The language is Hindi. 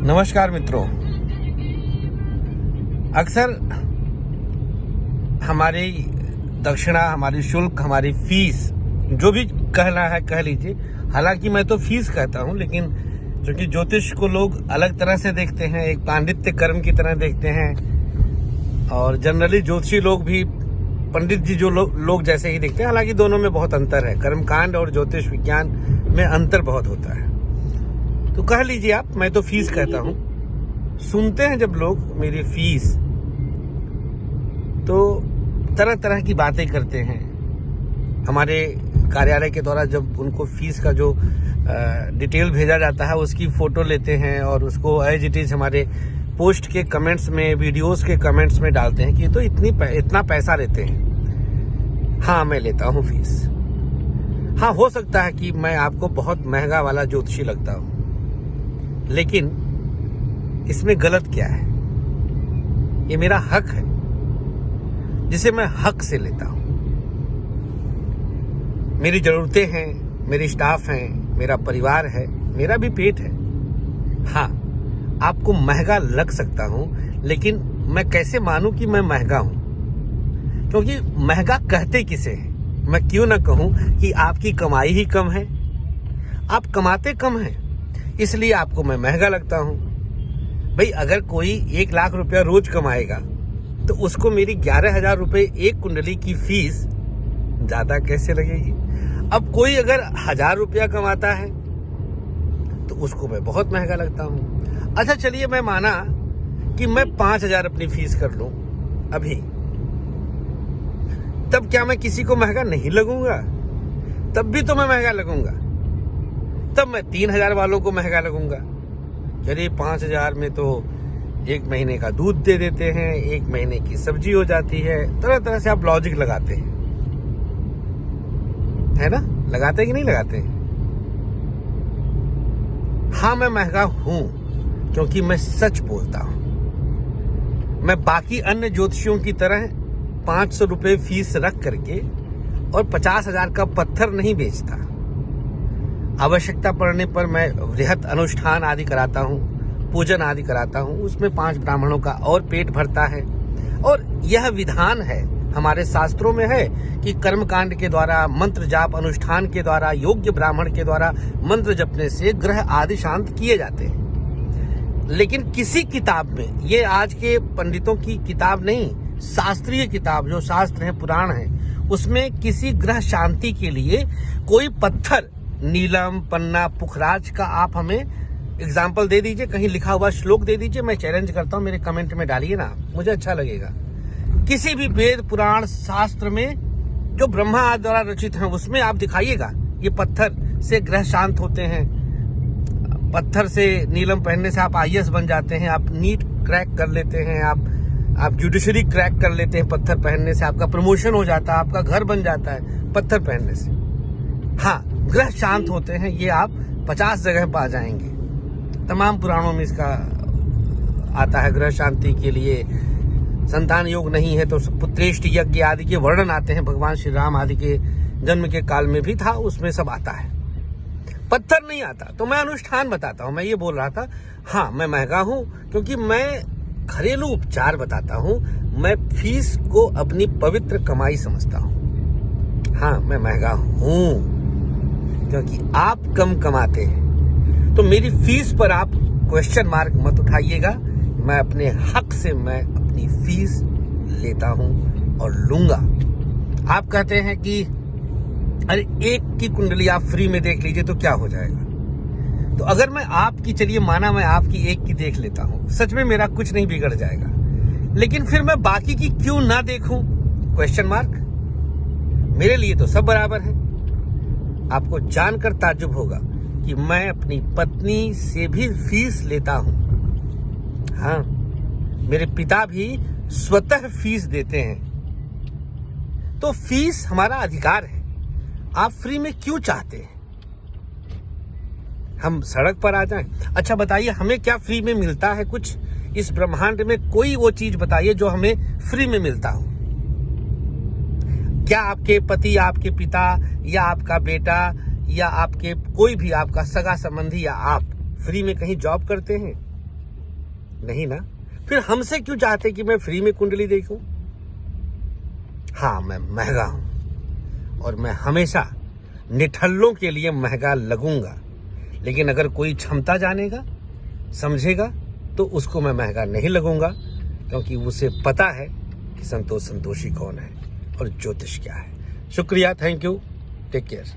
नमस्कार मित्रों। अक्सर हमारी दक्षिणा, हमारी शुल्क, हमारी फीस, जो भी कहना है कह लीजिए। हालांकि मैं तो फीस कहता हूं, लेकिन क्योंकि ज्योतिष को लोग अलग तरह से देखते हैं, एक पांडित्य कर्म की तरह देखते हैं, और जनरली ज्योतिषी लोग भी पंडित जी जो लोग जैसे ही देखते हैं। हालांकि दोनों में बहुत अंतर है, कर्मकांड और ज्योतिष विज्ञान में अंतर बहुत होता है। तो कह लीजिए आप, मैं तो फीस कहता हूं। सुनते हैं जब लोग मेरी फीस, तो तरह तरह की बातें करते हैं। हमारे कार्यालय के द्वारा जब उनको फीस का जो डिटेल भेजा जाता है, उसकी फोटो लेते हैं और उसको एज इट इज हमारे पोस्ट के कमेंट्स में, वीडियोस के कमेंट्स में डालते हैं कि तो इतना पैसा लेते हैं। हाँ, मैं लेता हूँ फीस। हाँ, हो सकता है कि मैं आपको बहुत महंगा वाला ज्योतिषी लगता हूँ, लेकिन इसमें गलत क्या है? ये मेरा हक है, जिसे मैं हक से लेता हूं। मेरी जरूरतें हैं, मेरी स्टाफ हैं, मेरा परिवार है, मेरा भी पेट है। हाँ, आपको महंगा लग सकता हूं, लेकिन मैं कैसे मानूं कि मैं महंगा हूं? क्योंकि महंगा कहते किसे हैं? मैं क्यों ना कहूं कि आपकी कमाई ही कम है, आप कमाते कम हैं, इसलिए आपको मैं महंगा लगता हूं। भाई, अगर कोई 1 लाख रुपया रोज कमाएगा तो उसको मेरी 11,000 रुपए एक कुंडली की फीस ज्यादा कैसे लगेगी? अब कोई अगर 1,000 रुपया कमाता है तो उसको मैं बहुत महंगा लगता हूं। अच्छा, चलिए मैं माना कि मैं 5,000 अपनी फीस कर लूं अभी, तब क्या मैं किसी को महंगा नहीं लगूंगा? तब भी तो मैं महंगा लगूंगा। तब मैं 3,000 वालों को महंगा लगूंगा। चलिए, 5,000 में तो 1 महीने का दूध दे देते हैं, 1 महीने की सब्जी हो जाती है। तरह तरह से आप लॉजिक लगाते हैं, है ना? लगाते हैं कि नहीं लगाते हैं? हाँ, मैं महंगा हूं क्योंकि मैं सच बोलता हूं। मैं बाकी अन्य ज्योतिषियों की तरह 500 रुपए फीस रख करके और 50,000 का पत्थर नहीं बेचता। आवश्यकता पड़ने पर मैं वृहत अनुष्ठान आदि कराता हूँ, पूजन आदि कराता हूँ, उसमें 5 ब्राह्मणों का और पेट भरता है। और यह विधान है, हमारे शास्त्रों में है कि कर्मकांड के द्वारा, मंत्र जाप अनुष्ठान के द्वारा, योग्य ब्राह्मण के द्वारा मंत्र जपने से ग्रह आदि शांत किए जाते हैं। लेकिन किसी किताब में, ये आज के पंडितों की किताब नहीं, शास्त्रीय किताब जो शास्त्र है, पुराण है, उसमें किसी ग्रह शांति के लिए कोई पत्थर, नीलम, पन्ना, पुखराज का आप हमें एग्जाम्पल दे दीजिए, कहीं लिखा हुआ श्लोक दे दीजिए। मैं चैलेंज करता हूं, मेरे कमेंट में डालिए ना, मुझे अच्छा लगेगा। किसी भी वेद, पुराण, शास्त्र में जो ब्रह्मा आदि द्वारा रचित हैं, उसमें आप दिखाइएगा ये पत्थर से ग्रह शांत होते हैं, पत्थर से नीलम पहनने से आप IAS बन जाते हैं, आप नीट क्रैक कर लेते हैं, आप जुडिशरी क्रैक कर लेते हैं, पत्थर पहनने से आपका प्रमोशन हो जाता है, आपका घर बन जाता है पत्थर पहनने से। हाँ, ग्रह शांत होते हैं, ये आप 50 जगह पा जाएंगे। तमाम पुराणों में इसका आता है। ग्रह शांति के लिए संतान योग नहीं है तो पुत्रेष्ट यज्ञ आदि के वर्णन आते हैं। भगवान श्री राम आदि के जन्म के काल में भी था, उसमें सब आता है। पत्थर नहीं आता। तो मैं अनुष्ठान बताता हूं। मैं ये बोल रहा था, हाँ, मैं महंगा हूं क्योंकि मैं घरेलू उपचार बताता हूं। मैं फीस को अपनी पवित्र कमाई समझता हूं। हाँ, मैं महंगा हूं क्योंकि आप कम कमाते हैं। तो मेरी फीस पर आप क्वेश्चन मार्क मत उठाइएगा। मैं अपने हक से मैं अपनी फीस लेता हूं और लूंगा। आप कहते हैं कि अरे, एक की कुंडली आप फ्री में देख लीजिए तो क्या हो जाएगा? तो अगर मैं आपकी, चलिए माना मैं आपकी एक की देख लेता हूं, सच में मेरा कुछ नहीं बिगड़ जाएगा, लेकिन फिर मैं बाकी की क्यों ना देखूं? Question mark. मेरे लिए तो सब बराबर है। आपको जानकर ताज्जुब होगा कि मैं अपनी पत्नी से भी फीस लेता हूं। हाँ, मेरे पिता भी स्वतः फीस देते हैं। तो फीस हमारा अधिकार है। आप फ्री में क्यों चाहते हैं? हम सड़क पर आ जाएं? अच्छा बताइए, हमें क्या फ्री में मिलता है? कुछ इस ब्रह्मांड में कोई वो चीज बताइए जो हमें फ्री में मिलता हो। क्या आपके पति, आपके पिता या आपका बेटा या आपके कोई भी आपका सगा संबंधी या आप फ्री में कहीं जॉब करते हैं? नहीं ना, फिर हमसे क्यों चाहते कि मैं फ्री में कुंडली देखूं? हाँ, मैं महंगा हूं और मैं हमेशा निठल्लों के लिए महंगा लगूंगा, लेकिन अगर कोई क्षमता जानेगा, समझेगा, तो उसको मैं महंगा नहीं लगूंगा, क्योंकि उसे पता है कि संतोषी कौन है और ज्योतिष क्या है। शुक्रिया, थैंक यू, टेक केयर।